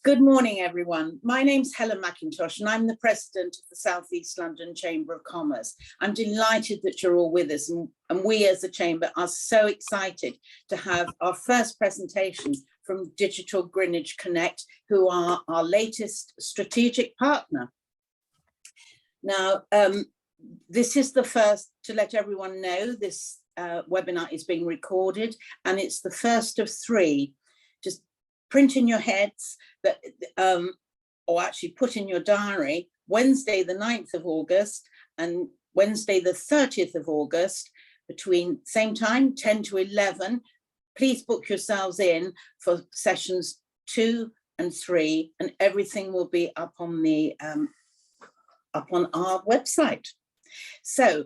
Good morning, everyone. My name's Helen McIntosh, and I'm the president of the South East London Chamber of Commerce. I'm delighted that you're all with us, and we as a chamber are so excited to have our first presentation from Digital Greenwich Connect, who are our latest strategic partner. Now, this is the first, to let everyone know, this webinar is being recorded, and it's the first of three. Just print in your heads that, or actually put in your diary, Wednesday the 9th of August and Wednesday the 30th of August, between same time, 10 to 11. Please book yourselves in for sessions 2 and 3, and everything will be up on the up on our website. So,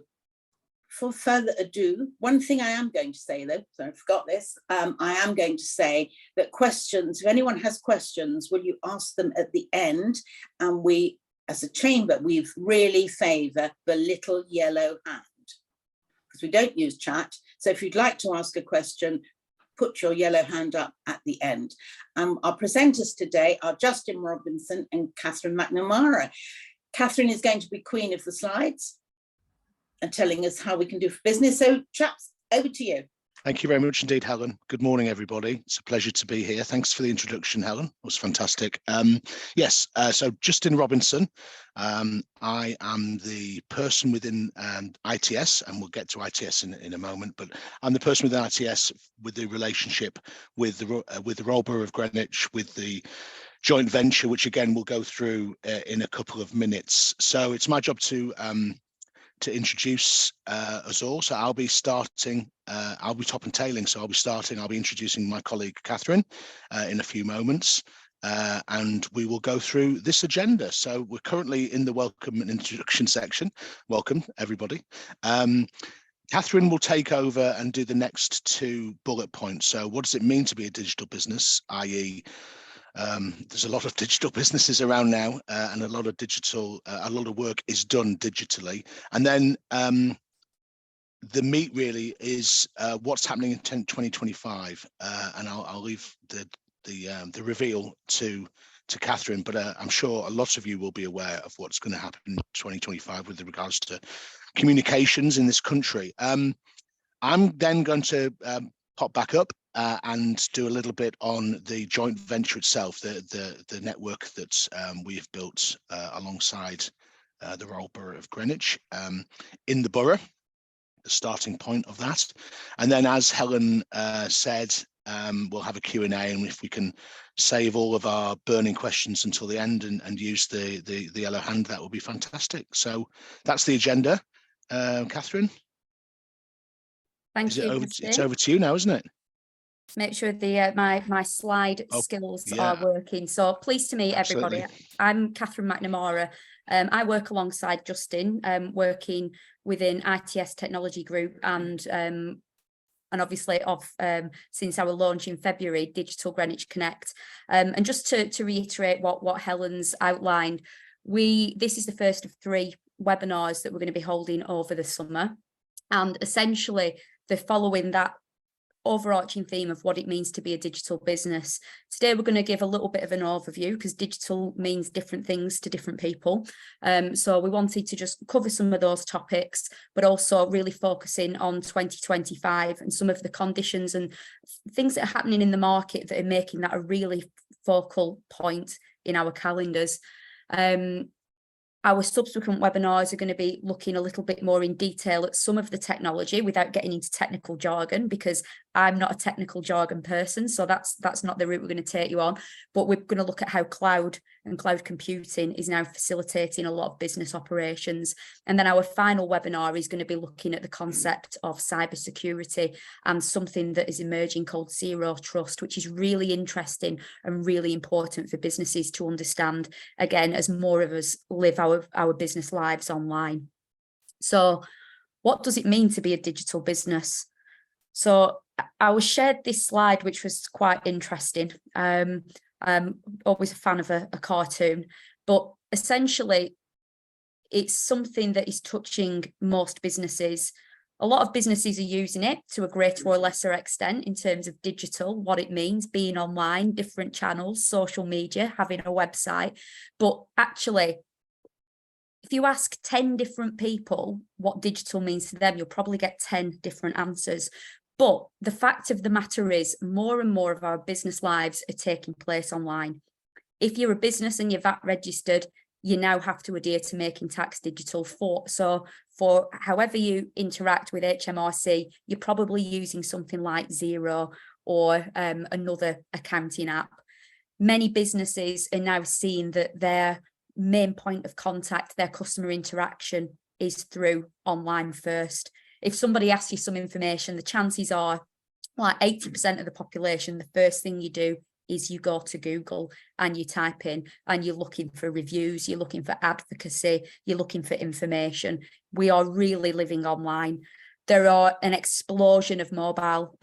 for further ado, one thing I am going to say, though, so I forgot this, I am going to say that questions, if anyone has questions, will you ask them at the end? And we, as a chamber, we really favour the little yellow hand, because we don't use chat. So if you'd like to ask a question, put your yellow hand up at the end. Our presenters today are Justin Robinson and Catherine McNamara. Catherine is going to be queen of the slides and telling us how we can do for business. So chaps, over to you. Thank you very much indeed, Helen. Good morning, everybody. It's a pleasure to be here. Thanks for the introduction, Helen. It was fantastic. So Justin Robinson. I am the person within ITS, and we'll get to ITS in a moment, but I'm the person within ITS with the relationship with the Royal Borough of Greenwich, with the joint venture, which again we'll go through in a couple of minutes. So it's my job to introduce us all. So I'll be starting, I'll be top and tailing. So I'll be introducing my colleague, Catherine, in a few moments. And we will go through this agenda. So we're currently in the welcome and introduction section. Welcome, everybody. Catherine will take over and do the next 2 bullet points. So what does it mean to be a digital business, i.e., there's a lot of digital businesses around now, and a lot of work is done digitally. And then the meat really is what's happening in 2025, and I'll leave the reveal to Catherine, but I'm sure a lot of you will be aware of what's going to happen in 2025 with regards to communications in this country. I'm then going to pop back up and do a little bit on the joint venture itself, the network that we have built alongside the Royal Borough of Greenwich in the borough, the starting point of that. And then, as Helen said, we'll have a Q&A, and if we can save all of our burning questions until the end and use the yellow hand, that would be fantastic. So that's the agenda. Catherine? Thank you. It's over to you now, isn't it? Make sure the my slide skills are working. So pleased to meet everybody. I'm Catherine McNamara. I work alongside Justin, working within ITS Technology Group, and obviously since our launch in February, Digital Greenwich Connect. And just to reiterate what Helen's outlined, this is the first of 3 webinars that we're going to be holding over the summer, and essentially they're following that overarching theme of what it means to be a digital business. Today we're going to give a little bit of an overview, because digital means different things to different people. So we wanted to just cover some of those topics, but also really focusing on 2025 and some of the conditions and things that are happening in the market that are making that a really focal point in our calendars. Our subsequent webinars are going to be looking a little bit more in detail at some of the technology without getting into technical jargon, because I'm not a technical jargon person, so that's not the route we're going to take you on. But we're going to look at how cloud and cloud computing is now facilitating a lot of business operations. And then our final webinar is going to be looking at the concept of cybersecurity and something that is emerging called zero trust, which is really interesting and really important for businesses to understand, again, as more of us live our business lives online. So what does it mean to be a digital business? So I was shared this slide, which was quite interesting. I'm always a fan of a cartoon, but essentially it's something that is touching most businesses A lot of businesses are using it to a greater or lesser extent in terms of digital, what it means, being online, different channels, social media, having a website. But actually, if you ask 10 different people what digital means to them, you'll probably get 10 different answers. But the fact of the matter is, more and more of our business lives are taking place online. If you're a business and you're VAT registered, you now have to adhere to Making Tax Digital. For however you interact with HMRC, you're probably using something like Xero or another accounting app. Many businesses are now seeing that their main point of contact, their customer interaction, is through online first. If somebody asks you some information, the chances are like 80% of the population, the first thing you do is you go to Google and you type in and you're looking for reviews, you're looking for advocacy, you're looking for information. We are really living online. There are an explosion of mobile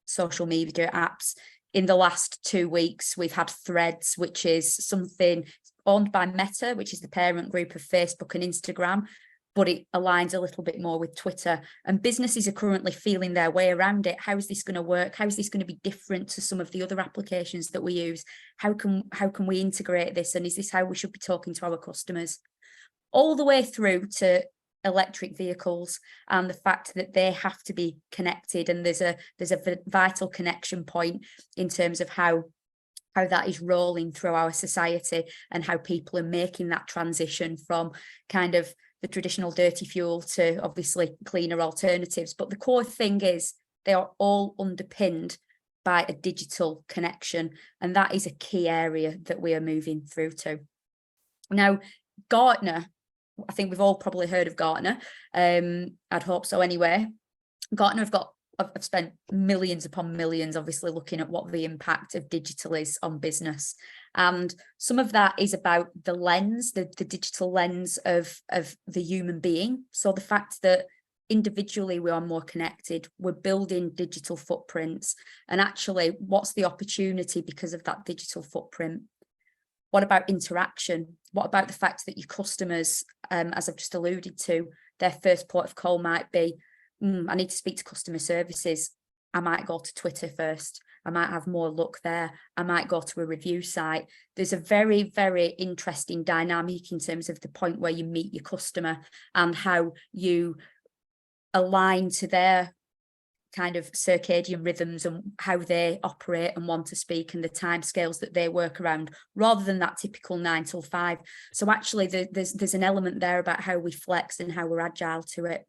social media apps. In the last 2 weeks, we've had Threads, which is something owned by Meta, which is the parent group of Facebook and Instagram, but it aligns a little bit more with Twitter. And businesses are currently feeling their way around it. How is this going to work? How is this going to be different to some of the other applications that we use? How can we integrate this? And is this how we should be talking to our customers? All the way through to electric vehicles and the fact that they have to be connected. And there's a vital connection point in terms of how that is rolling through our society and how people are making that transition from kind of the traditional dirty fuel to obviously cleaner alternatives. But the core thing is they are all underpinned by a digital connection. And that is a key area that we are moving through to. Now, Gartner, I think we've all probably heard of Gartner. I'd hope so anyway. Gartner have spent millions upon millions, obviously, looking at what the impact of digital is on business. And some of that is about the lens, the digital lens of the human being. So the fact that individually we are more connected, we're building digital footprints. And actually, what's the opportunity because of that digital footprint? What about interaction? What about the fact that your customers, as I've just alluded to, their first port of call might be, I need to speak to customer services. I might go to Twitter first. I might have more luck there. I might go to a review site. There's a very, very interesting dynamic in terms of the point where you meet your customer and how you align to their kind of circadian rhythms and how they operate and want to speak and the timescales that they work around, rather than that typical 9 till 5. So actually there's an element there about how we flex and how we're agile to it.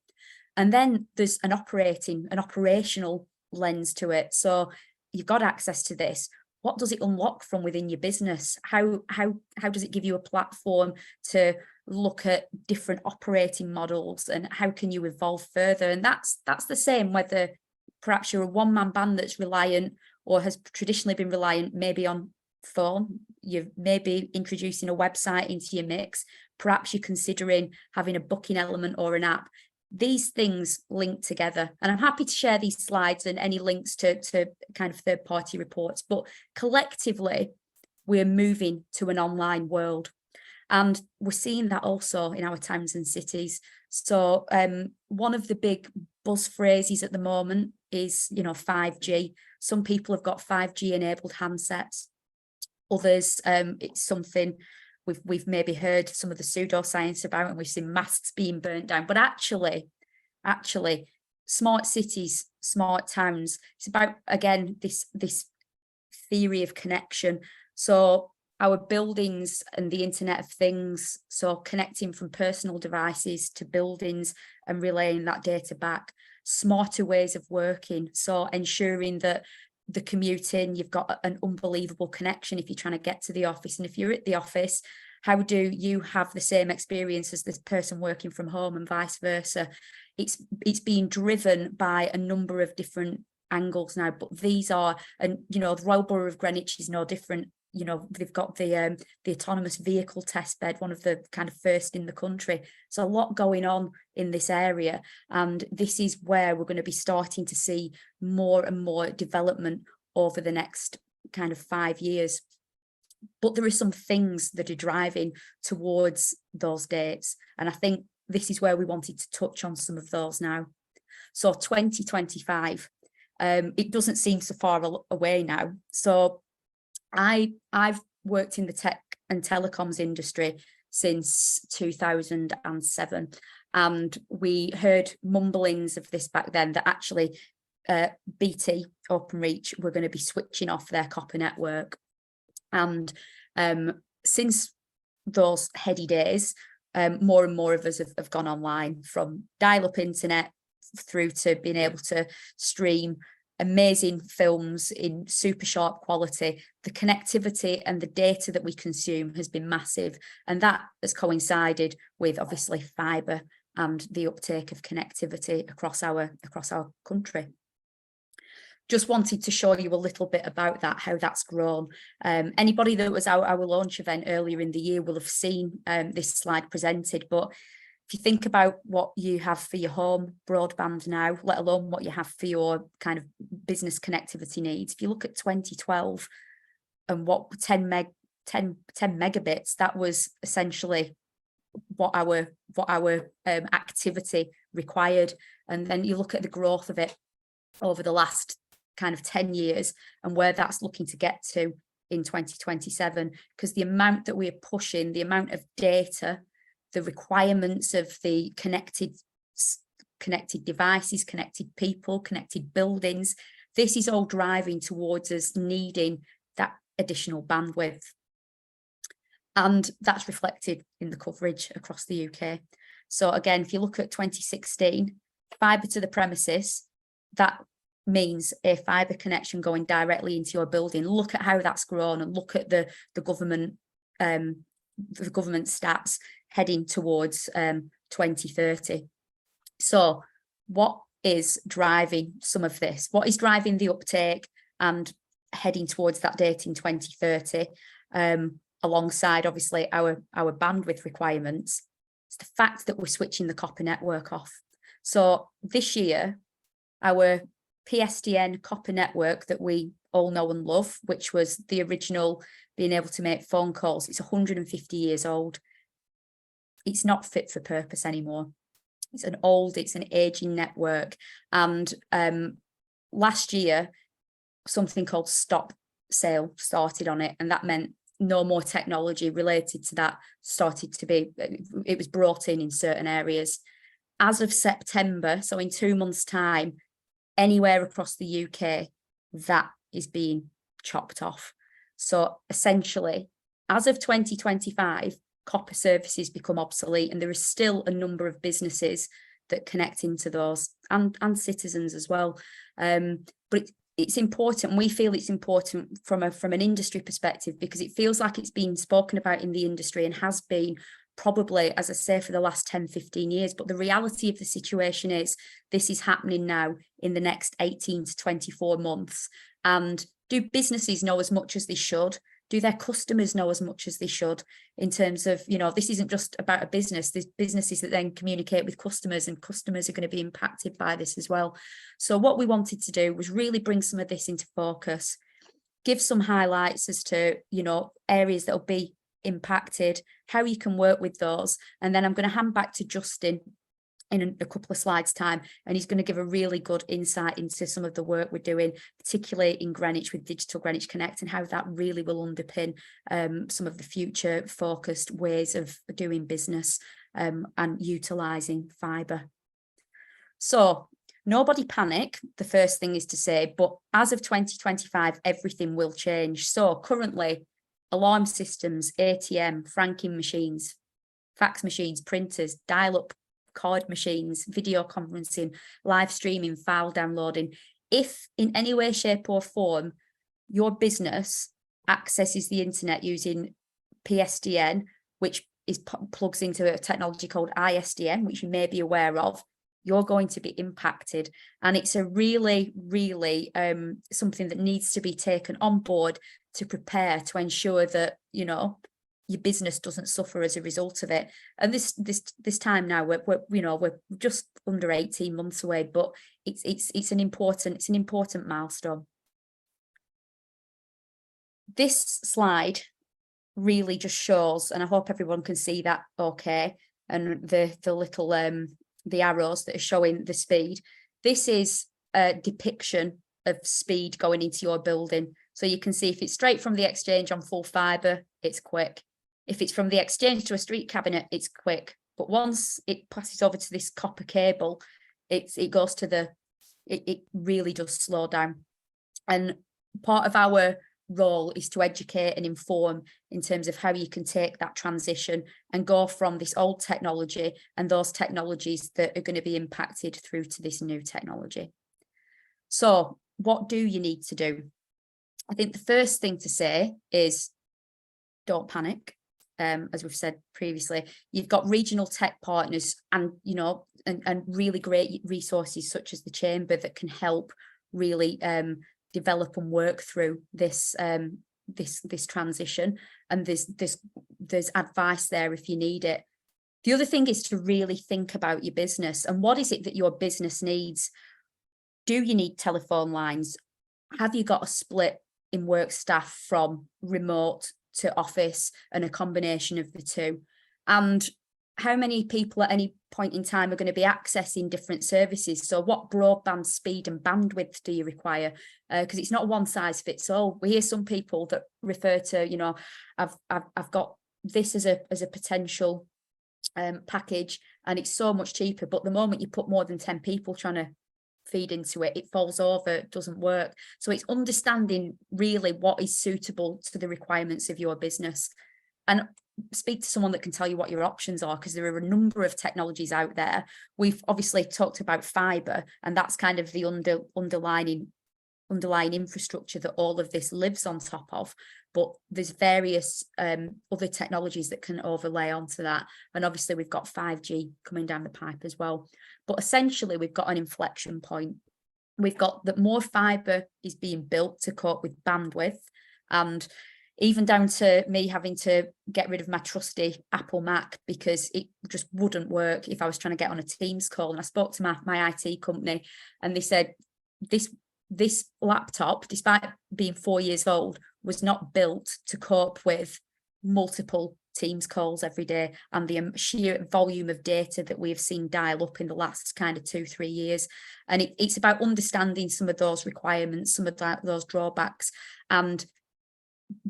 And then there's an operational lens to it. So you've got access to this. What does it unlock from within your business? How does it give you a platform to look at different operating models, and how can you evolve further? And that's the same whether perhaps you're a one-man band that's reliant or has traditionally been reliant maybe on phone. You're maybe introducing a website into your mix. Perhaps you're considering having a booking element or an app. These things link together, and I'm happy to share these slides and any links to kind of third-party reports, but collectively we're moving to an online world, and we're seeing that also in our towns and cities. So one of the big buzz phrases at the moment is 5G. Some people have got 5G enabled handsets. Others, it's something we've maybe heard some of the pseudoscience about, and we've seen masts being burnt down. But actually, smart cities, smart towns, it's about, again, this theory of connection. So our buildings and the Internet of Things, so connecting from personal devices to buildings and relaying that data back. Smarter ways of working, so ensuring that the commuting, you've got an unbelievable connection if you're trying to get to the office. And if you're at the office, how do you have the same experience as this person working from home, and vice versa? It's being driven by a number of different angles now, but these are, and the Royal Borough of Greenwich is no different. They've got the autonomous vehicle test bed, one of the kind of first in the country. So a lot going on in this area, and this is where we're going to be starting to see more and more development over the next kind of 5 years. But there are some things that are driving towards those dates, and I think this is where we wanted to touch on some of those now. So 2025, it doesn't seem so far away now. So I've worked in the tech and telecoms industry since 2007, and we heard mumblings of this back then, that actually BT Openreach were going to be switching off their copper network. And since those heady days, more and more of us have gone online, from dial-up internet through to being able to stream amazing films in super sharp quality. The connectivity and the data that we consume has been massive, and that has coincided with obviously fibre and the uptake of connectivity across our country. Just wanted to show you a little bit about that, how that's grown. Anybody that was at our launch event earlier in the year will have seen this slide presented, but if you think about what you have for your home broadband now, let alone what you have for your kind of business connectivity needs, if you look at 2012 and what 10 megabits, that was essentially what our activity required. And then you look at the growth of it over the last kind of 10 years and where that's looking to get to in 2027, because the amount that we're pushing, the amount of data, the requirements of the connected devices, connected people, connected buildings, this is all driving towards us needing that additional bandwidth. And that's reflected in the coverage across the UK. So again, if you look at 2016, fibre to the premises, that means a fibre connection going directly into your building. Look at how that's grown, and look at the government stats heading towards 2030. So what is driving some of this? What is driving the uptake and heading towards that date in 2030, alongside obviously our bandwidth requirements? It's the fact that we're switching the copper network off. So this year, our PSTN copper network that we all know and love, which was the original being able to make phone calls, it's 150 years old. It's not fit for purpose anymore. It's an aging network. And last year, something called Stop Sale started on it, and that meant no more technology related to that it was brought in certain areas. As of September, so in 2 months' time, anywhere across the UK, that is being chopped off. So essentially, as of 2025, copper services become obsolete, and there is still a number of businesses that connect into those, and citizens as well. But it's important. We feel it's important from an industry perspective, because it feels like it's been spoken about in the industry and has been probably, as I say, for the last 10, 15 years. But the reality of the situation is this is happening now in the next 18 to 24 months. And do businesses know as much as they should? Do their customers know as much as they should, in terms of, this isn't just about a business. There's businesses that then communicate with customers, and customers are going to be impacted by this as well. So what we wanted to do was really bring some of this into focus, give some highlights as to, areas that will be impacted, how you can work with those. And then I'm going to hand back to Justin in a couple of slides time, and he's going to give a really good insight into some of the work we're doing, particularly in Greenwich with Digital Greenwich Connect, and how that really will underpin some of the future focused ways of doing business and utilising fibre. So nobody panic, the first thing is to say, but as of 2025, everything will change. So currently, alarm systems, ATM, franking machines, fax machines, printers, dial-up card machines, video conferencing, live streaming, file downloading. If in any way, shape or form, your business accesses the internet using PSTN, which plugs into a technology called ISDN, which you may be aware of, you're going to be impacted. And it's a really, really something that needs to be taken on board to prepare, to ensure that, your business doesn't suffer as a result of it. And this time now, we're just under 18 months away, but it's an important milestone. This slide really just shows, and I hope everyone can see that okay, and the little the arrows that are showing the speed. this is a depiction of speed going into your building. So you can see if it's straight from the exchange on full fibre, it's quick. If it's from the exchange to a street cabinet, it's quick. But once it passes over to this copper cable, it goes to it really does slow down. And part of our role is to educate and inform in terms of how you can take that transition and go from this old technology and those technologies that are going to be impacted through to this new technology. So what do you need to do? I think the first thing to say is don't panic. As we've said previously, you've got regional tech partners and, you know, and really great resources such as the Chamber that can help really develop and work through this this transition. And there's advice there if you need it. The other thing is to really think about your business and what is it that your business needs. Do you need telephone lines? Have you got a split in work staff from remote to office and a combination of the two? And how many people at any point in time are going to be accessing different services? So what broadband speed and bandwidth do you require? Because it's not one size fits all. We hear some people that refer to, you know, I've got this as a potential package and it's so much cheaper, but the moment you put more than 10 people trying to feed into it, it falls over, it doesn't work. So it's understanding really what is suitable to the requirements of your business, and speak to someone that can tell you what your options are, because there are a number of technologies out there. We've obviously talked about fibre, and that's kind of the underlying infrastructure that all of this lives on top of, but there's various other technologies that can overlay onto that, and obviously we've got 5G coming down the pipe as well. But essentially we've got an inflection point. We've got that more fibre is being built to cope with bandwidth, and even down to me having to get rid of my trusty Apple Mac because it just wouldn't work if I was trying to get on a Teams call. And I spoke to my IT company and they said this laptop, despite being 4 years old, was not built to cope with multiple Teams calls every day and the sheer volume of data that we have seen dial up in the last kind of 2-3 years. And it's about understanding some of those requirements, some of those drawbacks, and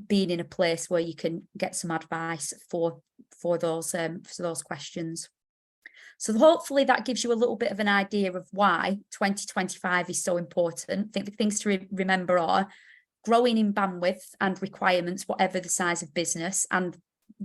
being in a place where you can get some advice for those questions. So hopefully that gives you a little bit of an idea of why 2025 is so important. I think the things to remember are growing in bandwidth and requirements, whatever the size of business and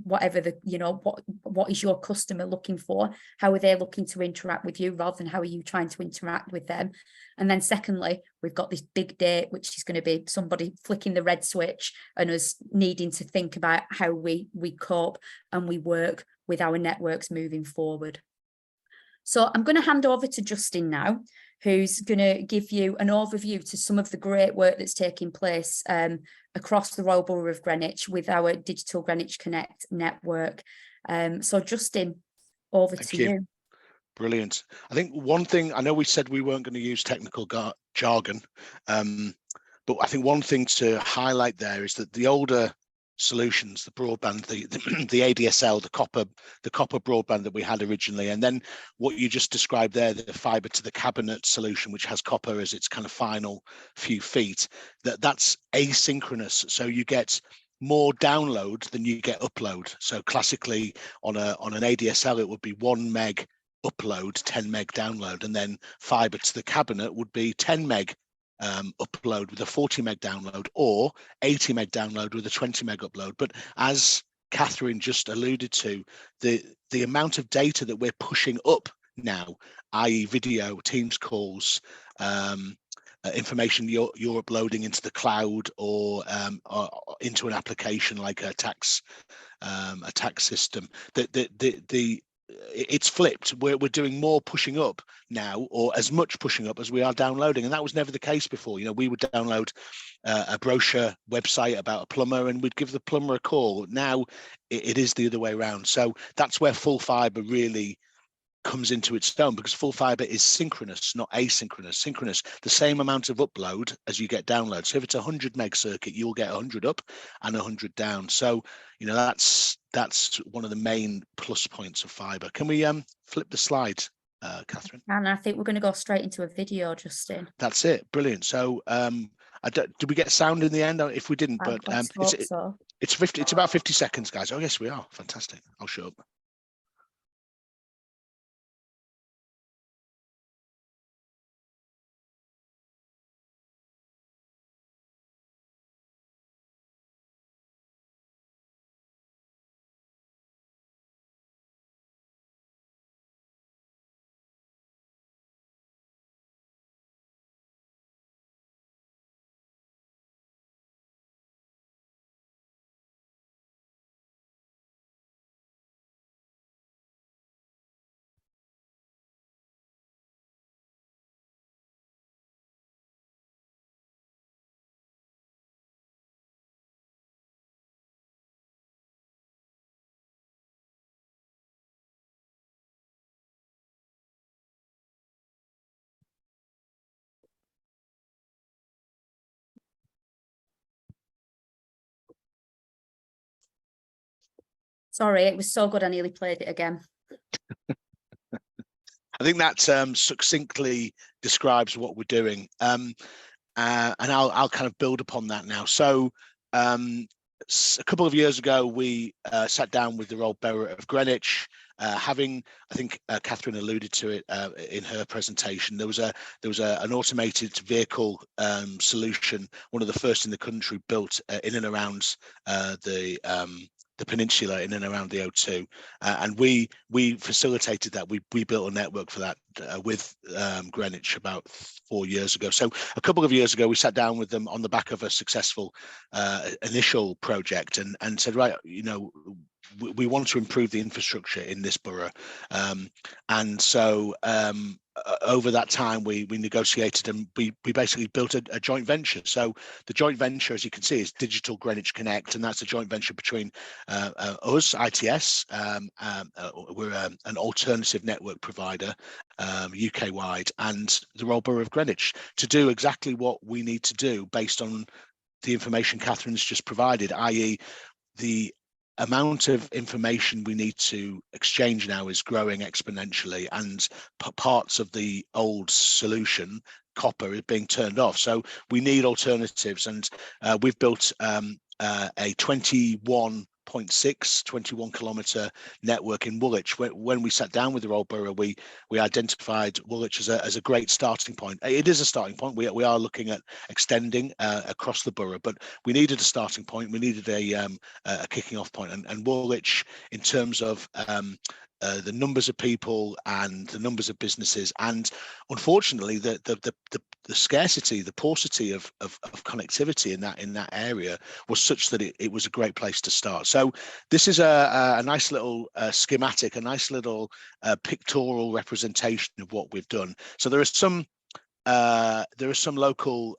whatever the, you know, what is your customer looking for? How are they looking to interact with you rather than how are you trying to interact with them? And then secondly, we've got this big date, which is going to be somebody flicking the red switch and us needing to think about how we cope and we work with our networks moving forward. So I'm going to hand over to Justin now, who's going to give you an overview to some of the great work that's taking place across the Royal Borough of Greenwich with our Digital Greenwich Connect network. So Justin, over to you. Brilliant. I think one thing, I know we said we weren't going to use technical jargon, but I think one thing to highlight there is that the older solutions, the broadband, the ADSL, the copper broadband that we had originally, and then what you just described there, the fiber to the cabinet solution, which has copper as its kind of final few feet, that's asynchronous. So you get more download than you get upload. So classically on an ADSL, it would be 1 meg upload, 10 meg download, and then fiber to the cabinet would be 10 meg upload with a 40 meg download, or 80 meg download with a 20 meg upload. But as Catherine just alluded to, the amount of data that we're pushing up now, i.e. video, Teams calls, information you're uploading into the cloud or into an application like a tax system, it's flipped. We're doing more pushing up now, or as much pushing up as we are downloading, and that was never the case before. You know, we would download a brochure website about a plumber and we'd give the plumber a call. Now it is the other way around. So that's where full fiber really comes into its own, because full fiber is synchronous, not asynchronous. Synchronous, the same amount of upload as you get download. So if it's a 100 meg circuit, you'll get 100 up and 100 down. So, you know, that's one of the main plus points of fiber. Can we flip the slide, Catherine. And I think we're going to go straight into a video, Justin. That's it. Brilliant. So did we get sound in the end? If we didn't, but it's about 50 seconds, guys. Oh yes, we are. Fantastic. I'll show up. Sorry, it was so good. I nearly played it again. I think that succinctly describes what we're doing, and I'll kind of build upon that now. So a couple of years ago, we sat down with the Royal Borough of Greenwich, having, I think Catherine alluded to it in her presentation. There was an automated vehicle solution, one of the first in the country, built in and around the peninsula, in and around the O2, and we facilitated that. We built a network for that with Greenwich about 4 years ago. So a couple of years ago, we sat down with them on the back of a successful initial project, and said, right, you know, we want to improve the infrastructure in this borough, and so over that time we negotiated, and we basically built a joint venture. So the joint venture, as you can see, is Digital Greenwich Connect, and that's a joint venture between us, ITS. We're an alternative network provider, UK wide, and the Royal Borough of Greenwich, to do exactly what we need to do based on the information Catherine's just provided, i.e. the amount of information we need to exchange now is growing exponentially, and parts of the old solution, copper, is being turned off. So we need alternatives, and we've built a 21 kilometre network in Woolwich. When we sat down with the Royal Borough, we identified Woolwich as a great starting point. It is a starting point. We are looking at extending across the borough, but we needed a starting point. We needed a kicking off point, and Woolwich, in terms of the numbers of people and the numbers of businesses, and unfortunately the scarcity, the paucity of connectivity in that area was such that it was a great place to start. So this is a nice little schematic, a nice little pictorial representation of what we've done. So there are some local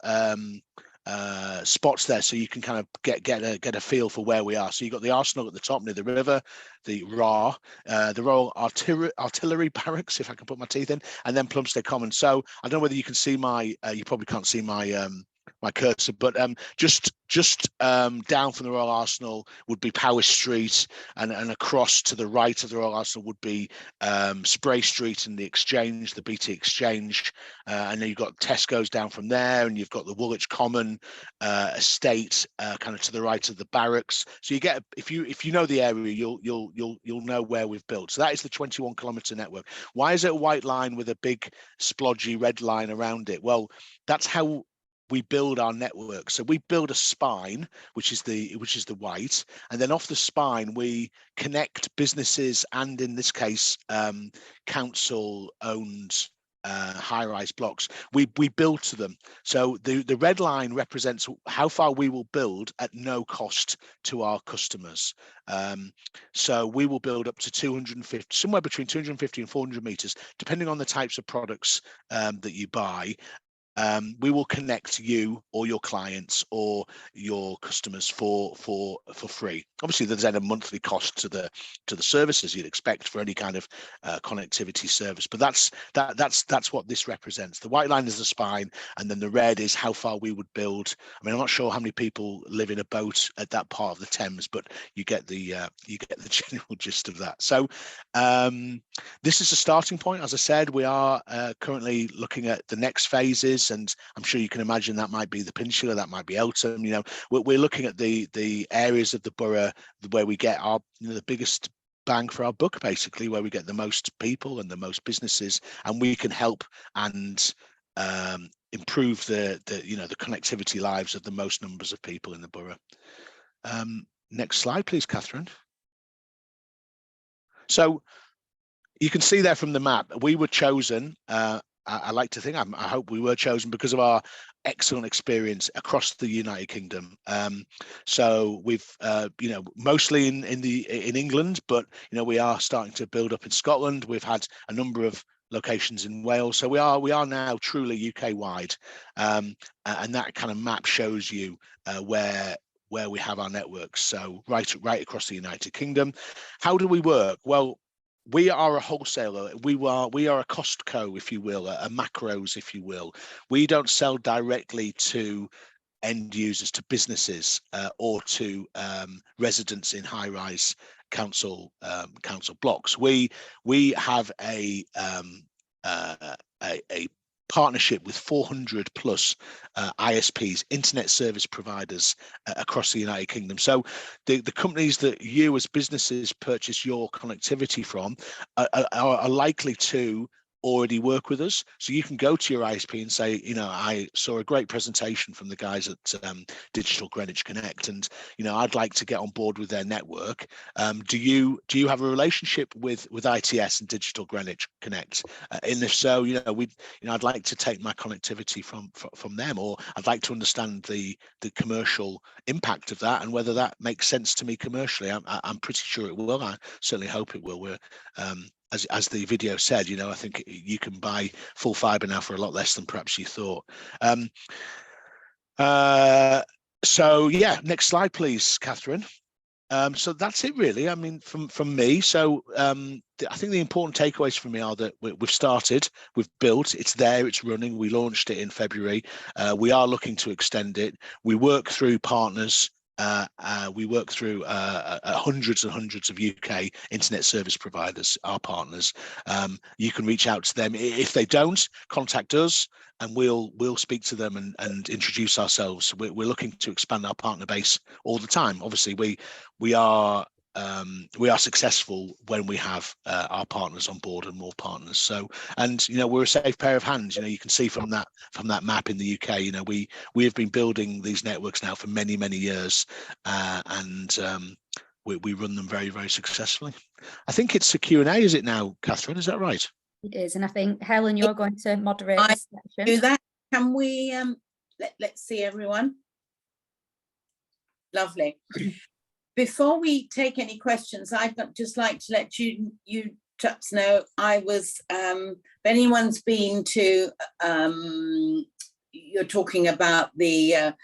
spots there, so you can kind of get a feel for where we are. So you've got the Arsenal at the top near the river, the RAR, the Royal Artillery Barracks, if I can put my teeth in, and then Plumstead Common. So I don't know whether you can see you probably can't see my cursor, but just down from the Royal Arsenal would be Powis Street, and across to the right of the Royal Arsenal would be Spray Street and the Exchange, the BT Exchange, and then you've got Tesco's down from there, and you've got the Woolwich Common estate kind of to the right of the barracks. So you get, if you know the area, you'll know where we've built. So that is the 21 kilometre network. Why is it a white line with a big splodgy red line around it? Well, that's how we build our network. So we build a spine, which is the white, and then off the spine we connect businesses, and in this case council owned high-rise blocks. We build to them. So the red line represents how far we will build at no cost to our customers. So we will build up to 250, somewhere between 250 and 400 meters, depending on the types of products that you buy. we will connect you or your clients or your customers for free. Obviously, there's then a monthly cost to the services you'd expect for any kind of connectivity service, but that's what this represents. The white line is the spine, and then the red is how far we would build. I mean, I'm not sure how many people live in a boat at that part of the Thames, but you get the general gist of that. So this is a starting point. As I said, we are currently looking at the next phases, and I'm sure you can imagine that might be the Peninsula, that might be Eltham. You know, we're looking at the areas of the borough where we get our the biggest bang for our buck, basically, where we get the most people and the most businesses, and we can help and improve the connectivity lives of the most numbers of people in the borough. Next slide, please, Catherine. So you can see there from the map, we were chosen. I like to think, I hope we were chosen because of our excellent experience across the United Kingdom. So we've, mostly in England, but we are starting to build up in Scotland. We've had a number of locations in Wales, so we are now truly UK wide, and that kind of map shows you where we have our networks. So right across the United Kingdom. How do we work? Well, we are a wholesaler. We are a Costco, if you will, a Macros, if you will. We don't sell directly to end users, to businesses, or to residents in high-rise council blocks. We have a partnership with 400 plus ISPs, internet service providers across the United Kingdom. So the companies that you as businesses purchase your connectivity from are likely to already work with us. So you can go to your ISP and say, I saw a great presentation from the guys at Digital Greenwich Connect, and I'd like to get on board with their network. Do you have a relationship with ITS and Digital Greenwich Connect? And if so, I'd like to take my connectivity from them, or I'd like to understand the commercial impact of that and whether that makes sense to me commercially. I'm pretty sure it will. I certainly hope it will. We're as the video said, I think you can buy full fiber now for a lot less than perhaps you thought. So yeah, next slide, please, Catherine. So that's it, really. I mean, from me. So I think the important takeaways for me are that we've started, we've built, it's there, it's running. We launched it in February. We are looking to extend it. We work through partners. We work through hundreds and hundreds of UK internet service providers, our partners. You can reach out to them. If they don't, contact us and we'll speak to them and introduce ourselves. We're looking to expand our partner base all the time. Obviously, we are successful when we have our partners on board and more partners. So, and we're a safe pair of hands. You can see from that map in the UK. We have been building these networks now for many years, and we run them very, very successfully. I think it's a Q&A, is it now, Catherine? Is that right? It is, and I think Helen, you're going to moderate this section. Do that. Can we let's see everyone. Lovely. Before we take any questions, I'd just like to let you chaps know I was, if anyone's been to, you're talking about the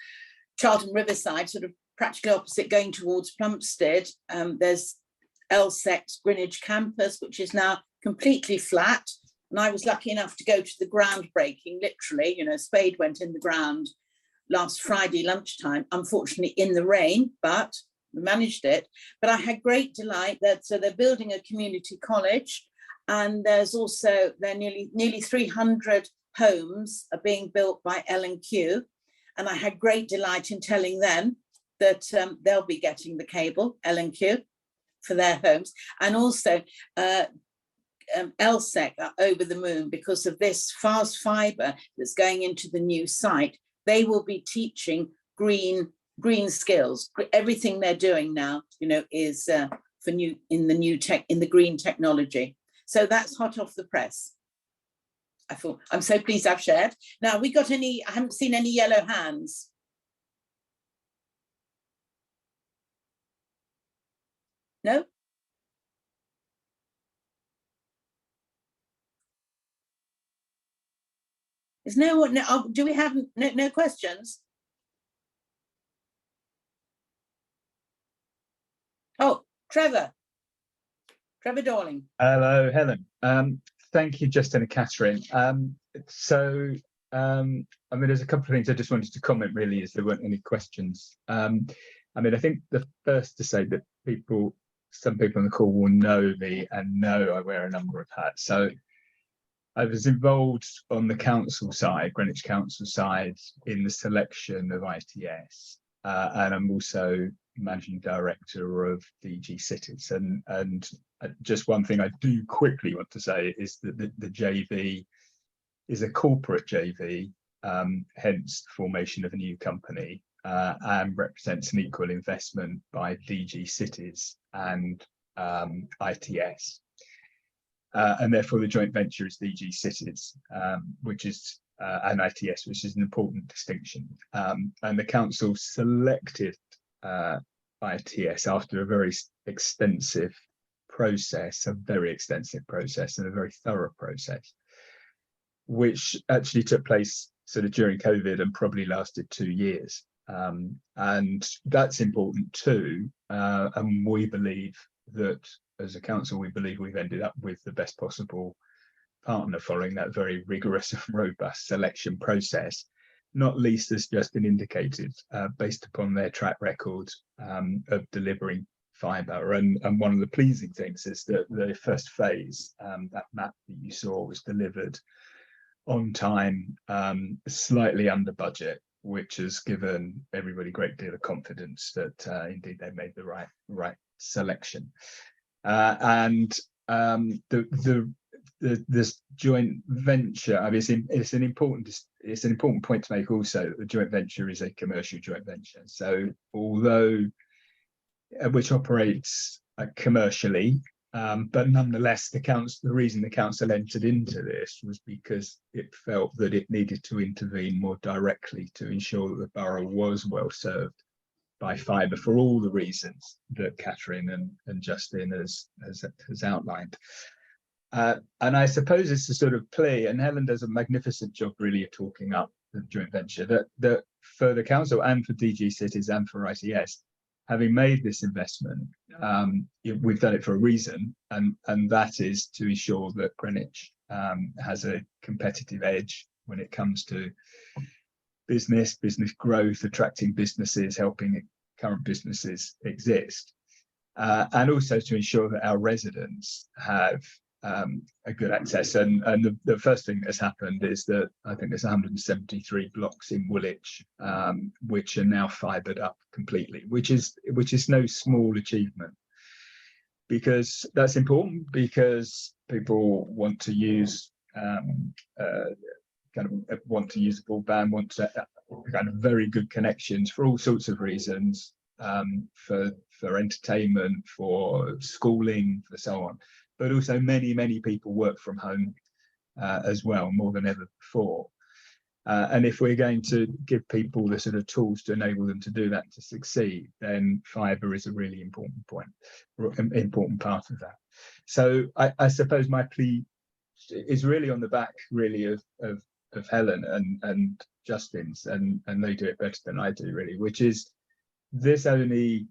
Charlton Riverside, sort of practically opposite going towards Plumstead. There's LSEC's Greenwich campus, which is now completely flat. And I was lucky enough to go to the groundbreaking, literally, spade went in the ground last Friday lunchtime, unfortunately in the rain, but we managed it. But I had great delight that, so they're building a community college, and there's also, they're nearly 300 homes are being built by L&Q. And I had great delight in telling them that they'll be getting the cable, L&Q, for their homes. And also LSEC are over the moon because of this fast fiber that's going into the new site. They will be teaching green skills. Everything they're doing now, is in the green technology. So that's hot off the press. I'm so pleased I've shared. Now, I haven't seen any yellow hands. No? Is no one? No, do we have no questions? Oh, Trevor Dorling. Hello, Helen. Thank you, Justin and Catherine. I mean, there's a couple of things I just wanted to comment, really, as there weren't any questions. I mean, I think the first to say that some people on the call will know me and know I wear a number of hats. So I was involved on the council side, Greenwich Council side, in the selection of ITS, and I'm also managing director of DG Cities. And just one thing I do quickly want to say is that the JV is a corporate JV, hence the formation of a new company, and represents an equal investment by DG Cities and ITS. And therefore the joint venture is DG Cities, which is and ITS, which is an important distinction. And the council selected ITS after a very extensive process, and a very thorough process, which actually took place sort of during COVID and probably lasted 2 years. And that's important too. And we believe that as a council, we believe we've ended up with the best possible partner following that very rigorous and robust selection process, not least, as just been indicated, based upon their track record of delivering fibre. And one of the pleasing things is that the first phase, that map that you saw, was delivered on time, slightly under budget, which has given everybody a great deal of confidence that indeed they made the right selection. This joint venture, I mean, it's an important point to make also that the joint venture is a commercial joint venture. So although which operates commercially, but nonetheless, the reason the council entered into this was because it felt that it needed to intervene more directly to ensure that the borough was well served by fibre for all the reasons that Catherine and Justin has outlined. And I suppose it's a sort of plea, and Helen does a magnificent job really of talking up the joint venture, that for the council and for DG Cities and for ITS, having made this investment, we've done it for a reason, and that is to ensure that Greenwich has a competitive edge when it comes to business growth, attracting businesses, helping current businesses exist, and also to ensure that our residents have a good access. And the first thing that's happened is that I think there's 173 blocks in Woolwich which are now fibred up completely, which is no small achievement, because that's important, because people want to use want to use the broadband, want to kind of very good connections for all sorts of reasons, for entertainment, for schooling, for so on. But also many people work from home as well, more than ever before. And if we're going to give people the sort of tools to enable them to do that, to succeed, then fibre is a really important part of that. So I suppose my plea is really on the back really of Helen and Justin's, and they do it better than I do really, which is this only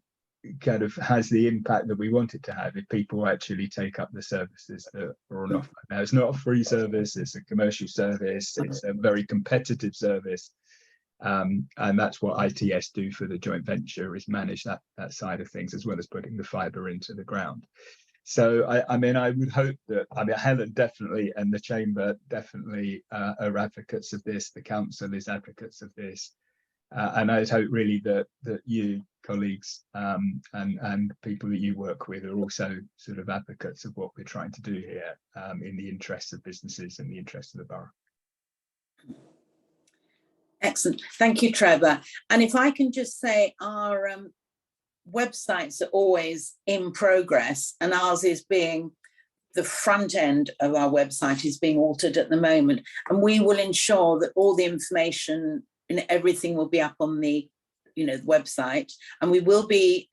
kind of has the impact that we want it to have if people actually take up the services that are on offer. Now, it's not a free service, it's a commercial service, it's a very competitive service, and that's what ITS do for the joint venture, is manage that side of things, as well as putting the fibre into the ground. So I mean, I would hope that, I mean, Helen definitely and the Chamber definitely are advocates of this, the council is advocates of this, and I'd hope really that you colleagues and people that you work with are also sort of advocates of what we're trying to do here, in the interests of businesses and the interests of the borough. Excellent, thank you, Trevor. And if I can just say, our websites are always in progress, and ours is being, the front end of our website is being altered at the moment, and we will ensure that all the information and everything will be up on the the website, and we will be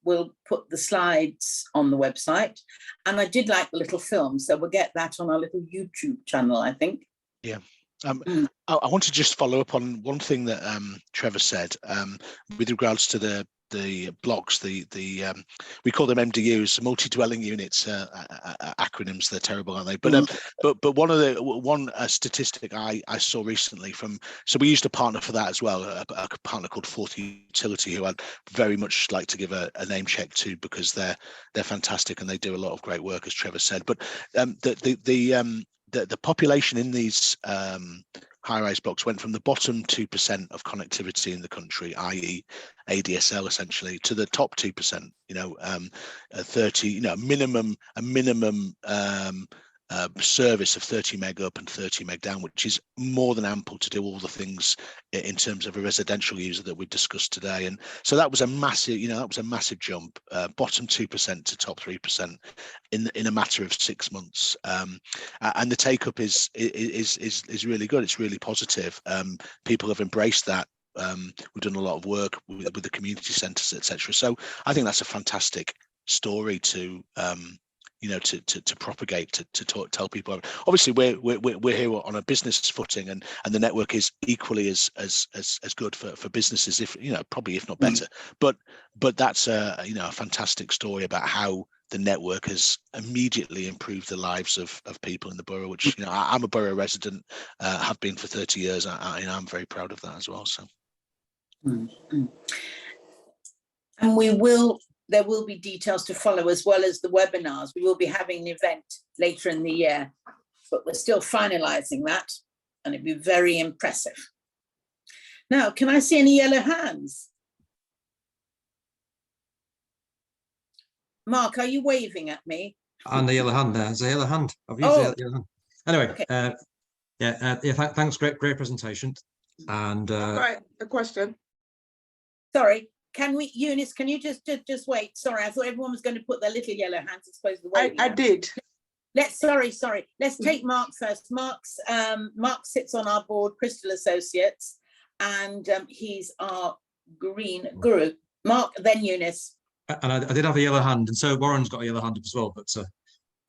we'll put the slides on the website. And I did like the little film, so we'll get that on our little YouTube channel, I think. Yeah, I want to just follow up on one thing that Trevor said with regards to the blocks. We call them MDUs, multi-dwelling units, acronyms. They're terrible, aren't they? But one statistic I saw recently so we used a partner for that as well, a partner called Fourth Utility, who I'd very much like to give a name check to, because they're fantastic and they do a lot of great work, as Trevor said. But the population in these high-rise blocks went from the bottom 2% of connectivity in the country, i.e. ADSL essentially, to the top 2%, 30, a minimum service of 30 meg up and 30 meg down, which is more than ample to do all the things in terms of a residential user that we've discussed today. And so that was a massive jump, bottom 2% to top 3% in a matter of 6 months. And the take up is really good. It's really positive. People have embraced that. We've done a lot of work with the community centres, etc. So I think that's a fantastic story to propagate, to tell people. Obviously, we're here on a business footing, and the network is equally as good for businesses, if probably if not better. But that's a fantastic story about how the network has immediately improved the lives of people in the borough, which I'm a borough resident, have been for 30 years. I'm very proud of that as well. So, and there will be details to follow, as well as the webinars. We will be having an event later in the year, but we're still finalising that, and it'd be very impressive. Now, can I see any yellow hands? Mark, are you waving at me? And the yellow hand there. There's a yellow hand. I've used the yellow hand. Anyway, okay. Thanks. Great presentation. And right, a question. Sorry. Eunice, can you just wait? Sorry, I thought everyone was going to put their little yellow hands as opposed to the waving. I did. Sorry. Let's take Mark first. Mark sits on our board, Crystal Associates, and he's our green guru. Mark, then Eunice. And I did have a yellow hand, and so Warren's got a yellow hand as well. But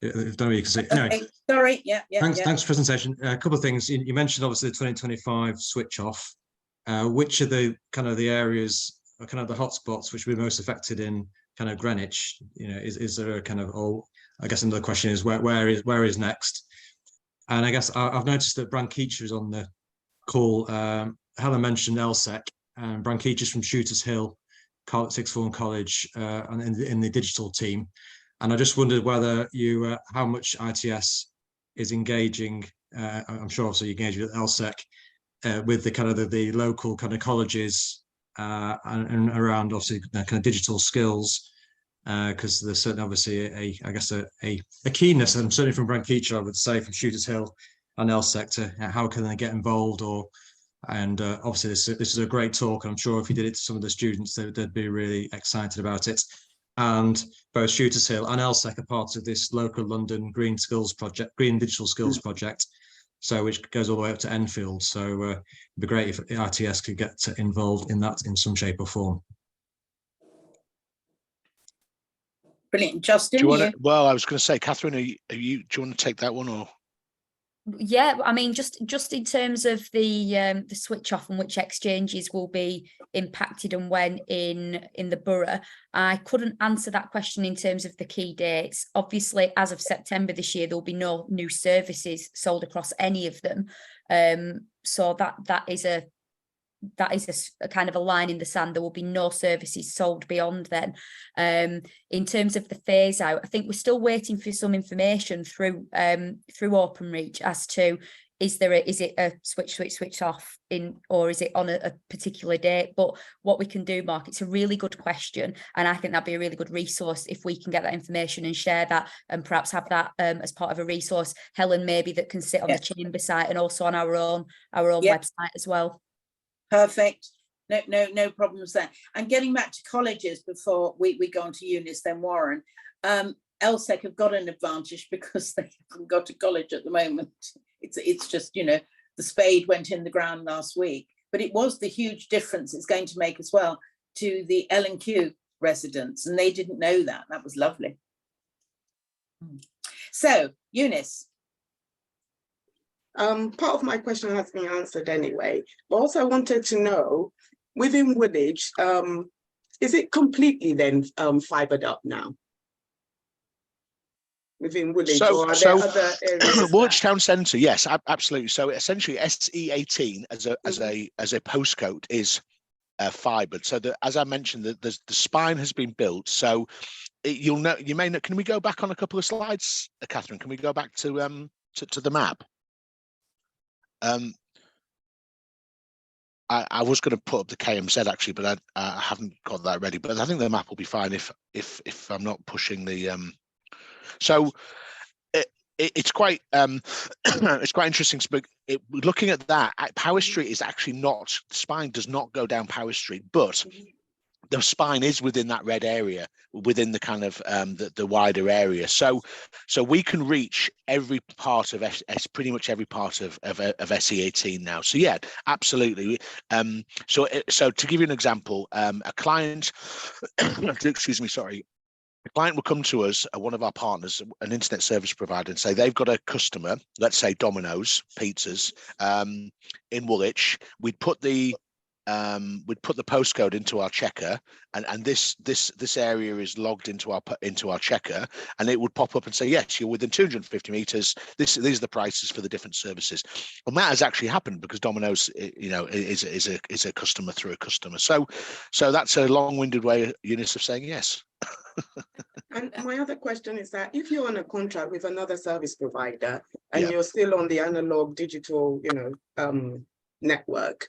if don't know, you can see. Anyway, okay, sorry. Yeah. Thanks for the presentation. A couple of things. You mentioned obviously the 2025 switch off. Which are the kind of the areas, kind of the hotspots which will be most affected in kind of Greenwich? Is there a kind of, I guess another question is where is next? And I guess I've noticed that Brankeacher is on the call. Helen mentioned LSEC, and Brankeacher is from Shooters Hill, Sixth Form College, and in the digital team. And I just wondered whether how much ITS is engaging. I'm sure obviously you engage with LSEC, with the kind of the local kind of colleges and around obviously kind of digital skills, because there's certainly obviously a keenness, and certainly from Brankeacher, I would say, from Shooters Hill and LSEC, to how can they get involved, and obviously this is a great talk, and I'm sure if you did it to some of the students, they'd be really excited about it. And both Shooters Hill and LSEC are part of this local London Green Digital Skills Project, so which goes all the way up to Enfield. So it'd be great if ITS could get involved in that in some shape or form. Brilliant. Justin, well, I was going to say, Catherine, do you want to take that one, or? Yeah, I mean, just in terms of the switch off and which exchanges will be impacted and when in the borough, I couldn't answer that question in terms of the key dates. Obviously, as of September this year, there'll be no new services sold across any of them. So that is a kind of a line in the sand. There will be no services sold beyond then. In terms of the phase out, I think we're still waiting for some information through Openreach as to is it a switch off in, or is it on a particular date? But what we can do, Mark, it's a really good question, and I think that'd be a really good resource if we can get that information and share that, and perhaps have that as part of a resource, Helen, maybe, that can sit on the chamber site and also on our own website as well. Perfect. No problems there. And getting back to colleges before we go on to Eunice, then Warren, LSEC have got an advantage because they haven't got a college at the moment. It's just, the spade went in the ground last week, but it was the huge difference it's going to make as well to the L&Q residents, and they didn't know that. That was lovely. So, Eunice. Part of my question has been answered anyway, but also I wanted to know, within Woolwich, is it completely then fibered up now? Within Woolwich, or are there other areas? Woolwich Town Centre, yes, absolutely. So essentially, SE18 as a postcode is fibered. So as I mentioned, the spine has been built. So you may know. Can we go back on a couple of slides, Catherine? Can we go back to the map? I was going to put up the KMZ actually, but I haven't got that ready. But I think the map will be fine if I'm not pushing the. So it's quite it's quite interesting. But looking at that, Power Street is actually not. The spine does not go down Power Street, but the spine is within that red area, within the kind of the wider area. So we can reach every part of pretty much every part of SE18 now. So yeah, absolutely. So to give you an example, a client, excuse me, sorry. A client will come to us, one of our partners, an internet service provider, and say they've got a customer, let's say Domino's Pizzas, in Woolwich. We'd put the postcode into our checker, and this area is logged into our checker, and it would pop up and say, yes, you're within 250 meters. These are the prices for the different services. And that has actually happened because Domino's, is a customer through a customer. So that's a long-winded way, Eunice, of saying yes. And my other question is that if you're on a contract with another service provider and you're still on the analog digital, network,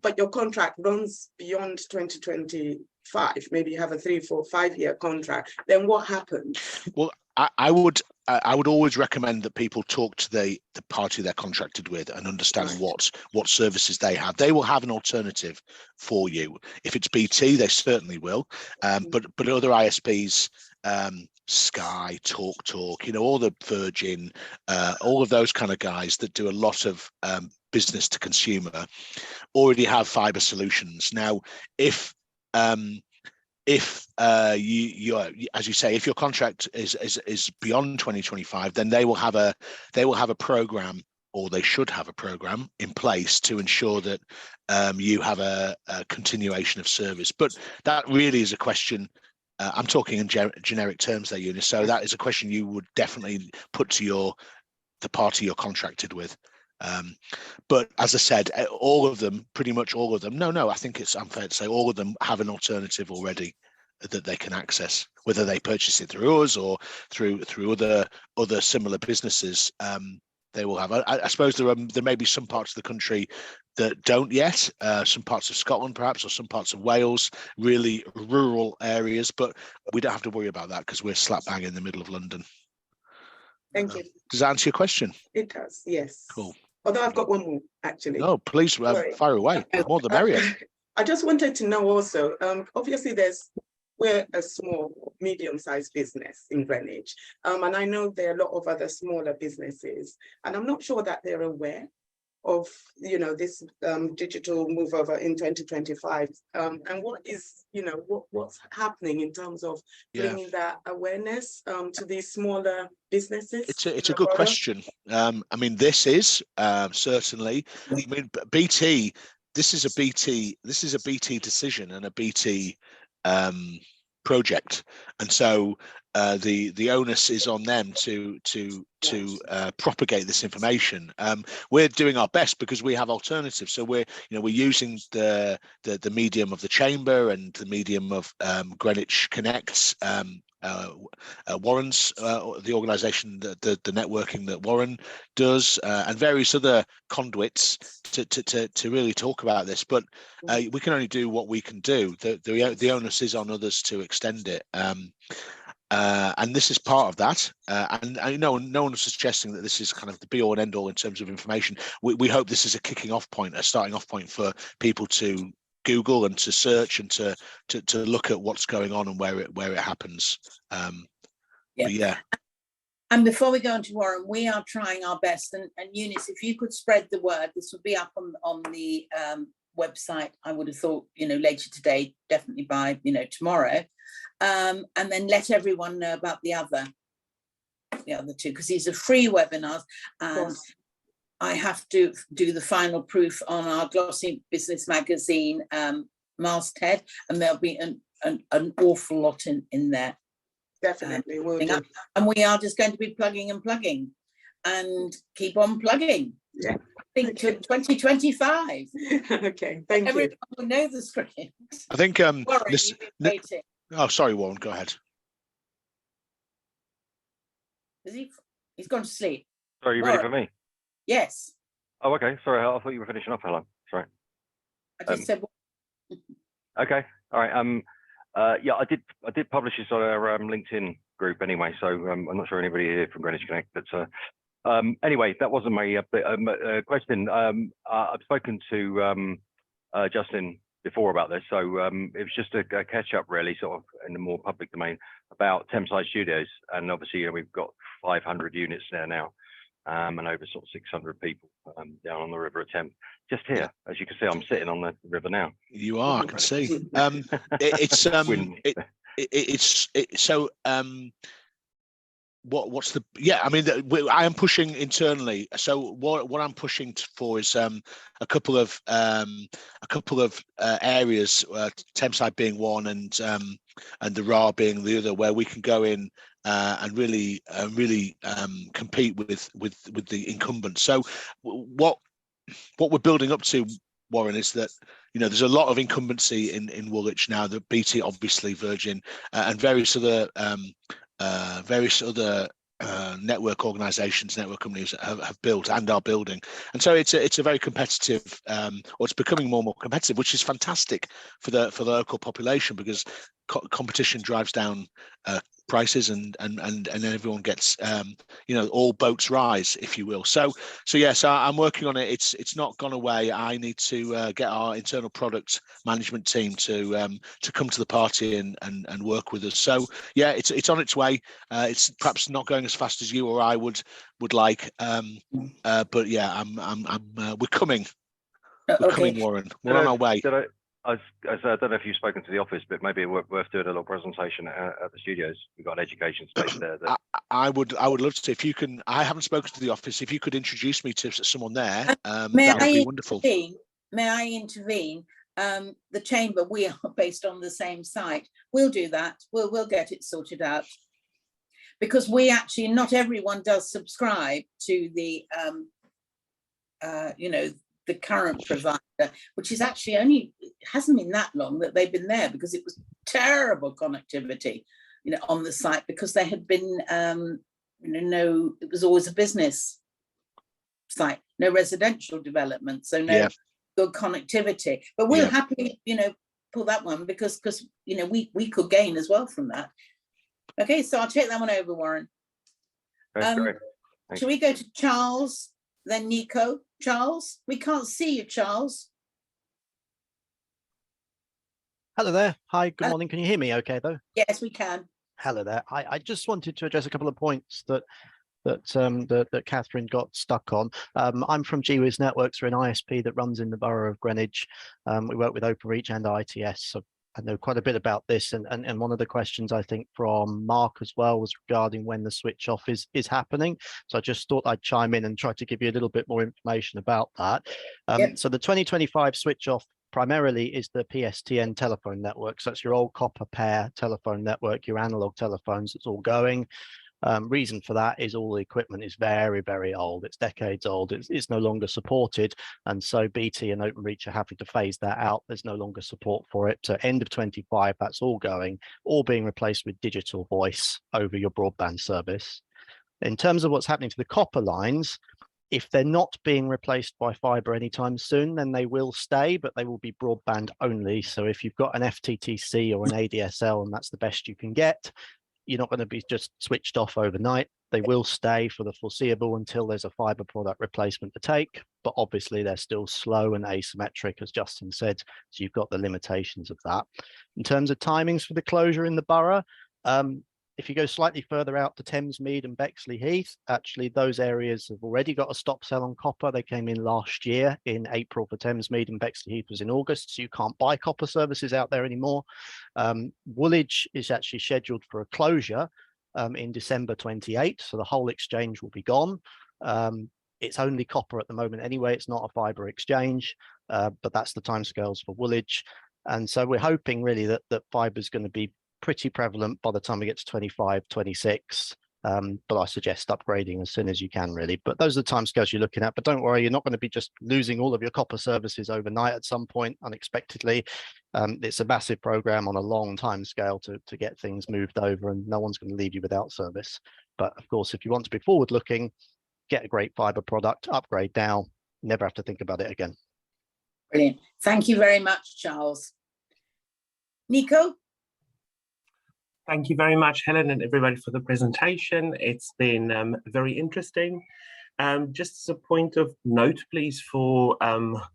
but your contract runs beyond 2025, maybe you have a 3, 4, 5 year contract, then what happens? Well, I would always recommend that people talk to the party they're contracted with and understand what services they have. They will have an alternative for you. If it's BT, they certainly will. But other ISPs, Sky, TalkTalk, all the Virgin, all of those kind of guys that do a lot of business to consumer already have fiber solutions. Now, if you as you say, if your contract is beyond 2025, then they will have a program, or they should have a program in place to ensure that you have a continuation of service. But that really is a question. I'm talking in generic terms there, Eunice. So that is a question you would definitely put to the party you're contracted with. But as I said, pretty much all of them, no, I think it's unfair to say all of them have an alternative already that they can access, whether they purchase it through us or through other similar businesses. They will have. I suppose there may be some parts of the country that don't yet, some parts of Scotland perhaps, or some parts of Wales, really rural areas, but we don't have to worry about that because we're slap bang in the middle of London. Thank you. Does that answer your question? It does, yes. Cool. Although I've got one more, actually. No, please fire away. More the merrier. I just wanted to know also, obviously we're a small, medium-sized business in Greenwich. And I know there are a lot of other smaller businesses, and I'm not sure that they're aware of, this digital move over in 2025. And what is, what's happening in terms of bringing that awareness to these smaller businesses? It's a good question. I mean, this is certainly, I mean, BT, this is a BT decision and a BT project, and so the onus is on them to propagate this information. We're doing our best because we have alternatives. So we're using the medium of the Chamber and the medium of Greenwich Connects, Warren's the organisation, the networking that Warren does, and various other conduits to really talk about this. But we can only do what we can do. The onus is on others to extend it. And this is part of that. And no one is suggesting that this is kind of the be all and end all in terms of information. We hope this is a kicking off point, a starting off point for people to Google and to search and to look at what's going on and where it happens. And before we go on to Warren, we are trying our best. And Eunice, if you could spread the word, this would be up on the website. I would have thought, later today, definitely by tomorrow, and then let everyone know about the other two, because these are free webinars, and I have to do the final proof on our glossy business magazine masthead, and there'll be an awful lot in there. Definitely, we'll do. And we are just going to be plugging and keep on plugging. Yeah. I think to 2025. Okay, thank you. Everyone will know the script. I think Warren, this, you've been waiting. oh, sorry, Warren, go ahead. Is he? He's gone to sleep. Sorry, you ready for me? Yes. Oh, okay. Sorry, I thought you were finishing up, Helen. Sorry. I just said. Okay. All right. Yeah, I did publish this on our LinkedIn group anyway, so I'm not sure anybody here from Greenwich Connect, but anyway, that wasn't my question. I've spoken to Justin before about this, so it was just a catch up, really, sort of in the more public domain about Thameside Studios, and obviously we've got 500 units there now, and over sort of 600 people down on the River of Thames. Just here, as you can see, I'm sitting on the river now. You are, I can see. What's the, yeah, I mean, I am pushing internally. So what I'm pushing for is a couple of areas, Thameside being one, and the RA being the other, where we can go in and really compete with the incumbents. So what we're building up to, Warren, is that, you know, there's a lot of incumbency in Woolwich now. The BT, obviously, Virgin, and various other network organizations, network companies have built and are building, and so it's a very competitive, or it's becoming more and more competitive, which is fantastic for the local population, because competition drives down prices, and everyone gets, you know, all boats rise, if you will. So yes, I'm working on it. It's not gone away. I need to get our internal product management team to come to the party and work with us. So yeah, it's on its way. It's perhaps not going as fast as you or I would like, but yeah, we're coming. We're coming, Warren. We're on our way. I don't know if you've spoken to the office, but maybe worth doing a little presentation at the studios. We've got an education space there. I would love to. If you can, I haven't spoken to the office. If you could introduce me to someone there, that would be wonderful. May I intervene? The chamber, we are based on the same site. We'll do that. We'll get it sorted out, because we actually, not everyone does subscribe to the you know, the current provider, which is actually only, it hasn't been that long that they've been there, because it was terrible connectivity, you know, on the site, because there had been you know, it was always a business site, no residential development, so no good connectivity. But we'll happily, you know, pull that one, because you know, we could gain as well from that. Okay, so I'll take that one over, Warren. Shall we go to Charles, then Nico? Charles, we can't see you, Charles. Hello there. Hi, good morning. Can you hear me okay, though? Yes, we can. Hello there. I just wanted to address a couple of points that Catherine got stuck on. I'm from GWIS Networks. We're an ISP that runs in the Borough of Greenwich. We work with Openreach and ITS, so I know quite a bit about this, and one of the questions I think from Mark as well was regarding when the switch off is happening. So I just thought I'd chime in and try to give you a little bit more information about that. So the 2025 switch off primarily is the PSTN telephone network. So it's your old copper pair telephone network, your analog telephones, it's all going. Reason for that is all the equipment is very, very old. It's decades old. It's no longer supported. And so BT and Openreach are happy to phase that out. There's no longer support for it. So end of 25, that's all going, all being replaced with digital voice over your broadband service. In terms of what's happening to the copper lines, if they're not being replaced by fiber anytime soon, then they will stay, but they will be broadband only. So if you've got an FTTC or an ADSL and that's the best you can get, you're not going to be just switched off overnight. They will stay for the foreseeable until there's a fiber product replacement to take, but obviously they're still slow and asymmetric, as Justin said, so you've got the limitations of that. In terms of timings for the closure in the borough, if you go slightly further out to Thamesmead and Bexley Heath, actually those areas have already got a stop sell on copper. They came in last year in April for Thamesmead, and Bexley Heath was in August, so you can't buy copper services out there anymore. Woolwich is actually scheduled for a closure in December 28, so the whole exchange will be gone. It's only copper at the moment anyway. It's not a fibre exchange, but that's the timescales for Woolwich. And so we're hoping really that fibre is going to be pretty prevalent by the time we get to 25, 26. But I suggest upgrading as soon as you can, really. But those are the timescales you're looking at. But don't worry, you're not going to be just losing all of your copper services overnight at some point unexpectedly. It's a massive program on a long timescale to get things moved over, and no one's going to leave you without service. But of course, if you want to be forward looking, get a great fibre product, upgrade now, never have to think about it again. Brilliant. Thank you very much, Charles. Nico? Thank you very much, Helen, and everybody for the presentation. It's been very interesting. Just as a point of note, please, for